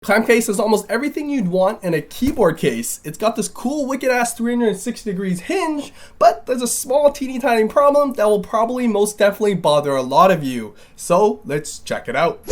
ClamCase is almost everything you'd want in a keyboard case. It's got this cool wicked ass 360 degrees hinge, but there's a small teeny tiny problem that will probably most definitely bother a lot of you. So let's check it out.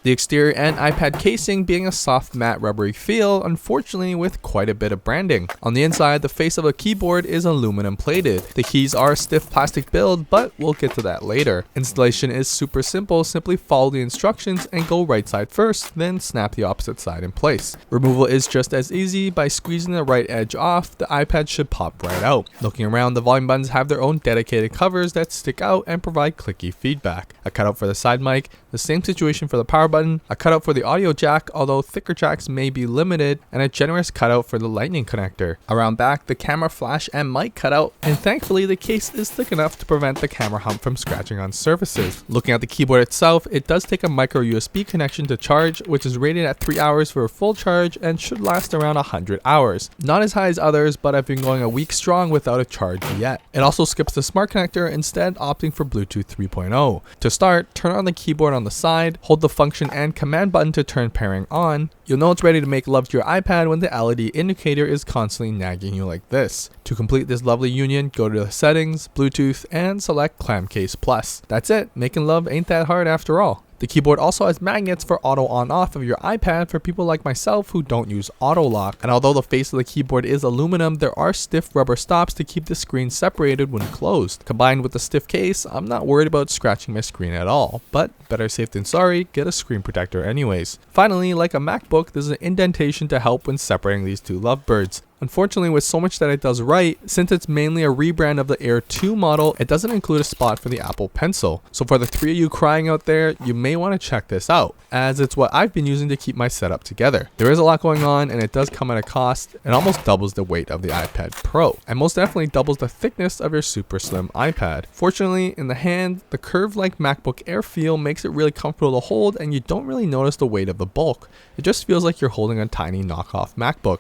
The exterior and iPad casing being a soft matte rubbery feel, unfortunately with quite a bit of branding. On the inside, the face of a keyboard is aluminum plated. The keys are a stiff plastic build, but we'll get to that later. Installation is super simple, simply follow the instructions and go right side first, then snap the opposite side in place. Removal is just as easy. By squeezing the right edge off, the iPad should pop right out. Looking around, the volume buttons have their own dedicated covers that stick out and provide clicky feedback. A cutout for the side mic, the same situation for the power button, a cutout for the audio jack, although thicker jacks may be limited, and a generous cutout for the lightning connector. Around back, the camera flash and mic cutout, and thankfully the case is thick enough to prevent the camera hump from scratching on surfaces. Looking at the keyboard itself, it does take a micro USB connection to charge, which is rated at 3 hours for a full charge and should last around 100 hours. Not as high as others, but I've been going a week strong without a charge yet. It also skips the smart connector, instead opting for Bluetooth 3.0. To start, turn on the keyboard on the side, hold the function and command button to turn pairing on. You'll know it's ready to make love to your iPad when the LED indicator is constantly nagging you like this. To complete this lovely union, go to the settings, Bluetooth, and select ClamCase Plus. That's it, making love ain't that hard after all. The keyboard also has magnets for auto on-off of your iPad for people like myself who don't use auto lock. And although the face of the keyboard is aluminum, there are stiff rubber stops to keep the screen separated when closed. Combined with the stiff case, I'm not worried about scratching my screen at all. But better safe than sorry, get a screen protector anyways. Finally, like a MacBook, there's an indentation to help when separating these two lovebirds. Unfortunately, with so much that it does right, since it's mainly a rebrand of the Air 2 model, it doesn't include a spot for the Apple Pencil. So for the three of you crying out there, you may want to check this out, as it's what I've been using to keep my setup together. There is a lot going on, and it does come at a cost. It almost doubles the weight of the iPad Pro, and most definitely doubles the thickness of your super slim iPad. Fortunately, in the hand, the curved-like MacBook Air feel makes it really comfortable to hold, and you don't really notice the weight of the bulk. It just feels like you're holding a tiny knockoff MacBook.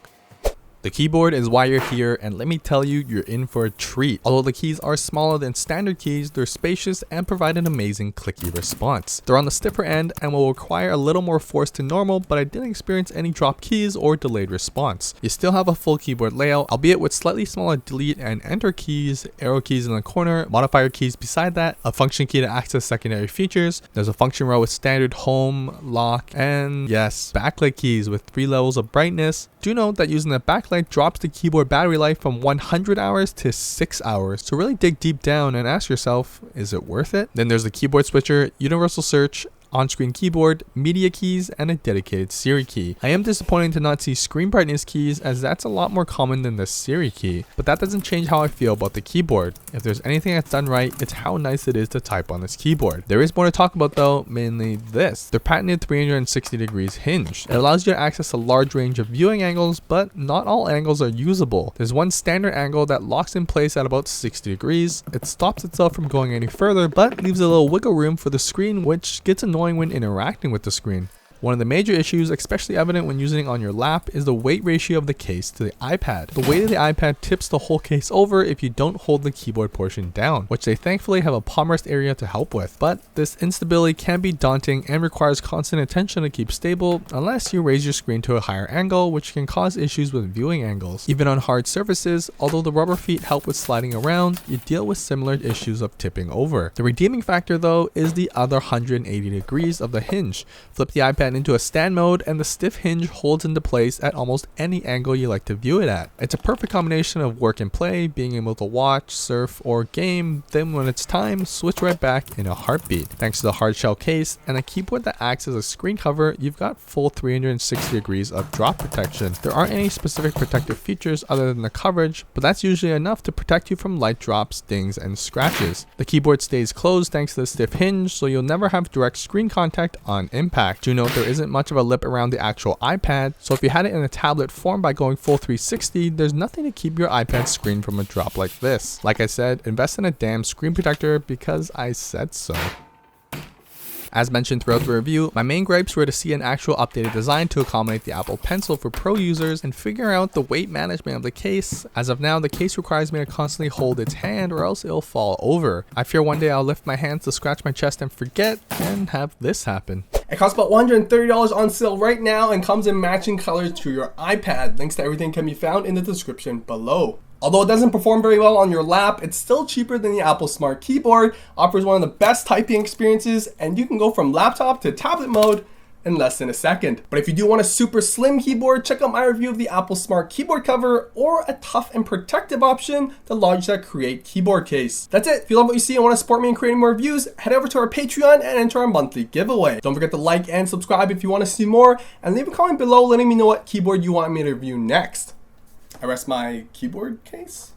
The keyboard is why you're here, and let me tell you, you're in for a treat. Although the keys are smaller than standard keys, they're spacious and provide an amazing clicky response. They're on the stiffer end and will require a little more force to normal, but I didn't experience any drop keys or delayed response. You still have a full keyboard layout, albeit with slightly smaller delete and enter keys, arrow keys in the corner, modifier keys beside that, a function key to access secondary features. There's a function row with standard home, lock, and yes, backlight keys with 3 levels of brightness. Do note that using the backlight drops the keyboard battery life from 100 hours to 6 hours. So really dig deep down and ask yourself, is it worth it? Then there's the keyboard switcher, universal search, on-screen keyboard, media keys, and a dedicated Siri key. I am disappointed to not see screen brightness keys, as that's a lot more common than the Siri key, but that doesn't change how I feel about the keyboard. If there's anything that's done right, it's how nice it is to type on this keyboard. There is more to talk about though, mainly this. The patented 360 degrees hinge. It allows you to access a large range of viewing angles, but not all angles are usable. There's one standard angle that locks in place at about 60 degrees. It stops itself from going any further, but leaves a little wiggle room for the screen, which gets annoying when interacting with the screen. One of the major issues, especially evident when using it on your lap, is the weight ratio of the case to the iPad. The weight of the iPad tips the whole case over if you don't hold the keyboard portion down, which they thankfully have a palm rest area to help with. But this instability can be daunting and requires constant attention to keep stable, unless you raise your screen to a higher angle, which can cause issues with viewing angles. Even on hard surfaces, although the rubber feet help with sliding around, you deal with similar issues of tipping over. The redeeming factor though is the other 180 degrees of the hinge. Flip the iPad into a stand mode and the stiff hinge holds into place at almost any angle you like to view it at. It's a perfect combination of work and play, being able to watch, surf, or game, then when it's time, switch right back in a heartbeat. Thanks to the Hardshell case and a keyboard that acts as a screen cover, you've got full 360 degrees of drop protection. There aren't any specific protective features other than the coverage, but that's usually enough to protect you from light drops, dings, and scratches. The keyboard stays closed thanks to the stiff hinge, so you'll never have direct screen contact on impact. Do note there isn't much of a lip around the actual iPad, so if you had it in a tablet form by going full 360, there's nothing to keep your iPad screen from a drop like this. Like I said, invest in a damn screen protector because I said so. As mentioned throughout the review, my main gripes were to see an actual updated design to accommodate the Apple Pencil for Pro users and figure out the weight management of the case. As of now, the case requires me to constantly hold its hand or else it'll fall over. I fear one day I'll lift my hands to scratch my chest and forget and have this happen. It costs about $130 on sale right now and comes in matching colors to your iPad. Links to everything can be found in the description below. Although it doesn't perform very well on your lap, it's still cheaper than the Apple Smart Keyboard, offers one of the best typing experiences, and you can go from laptop to tablet mode in less than a second. But if you do want a super slim keyboard, check out my review of the Apple Smart Keyboard Cover, or a tough and protective option, the Logitech Create Keyboard Case. That's it. If you love what you see and want to support me in creating more reviews, head over to our Patreon and enter our monthly giveaway. Don't forget to like and subscribe if you want to see more, and leave a comment below letting me know what keyboard you want me to review next. I rest my keyboard case.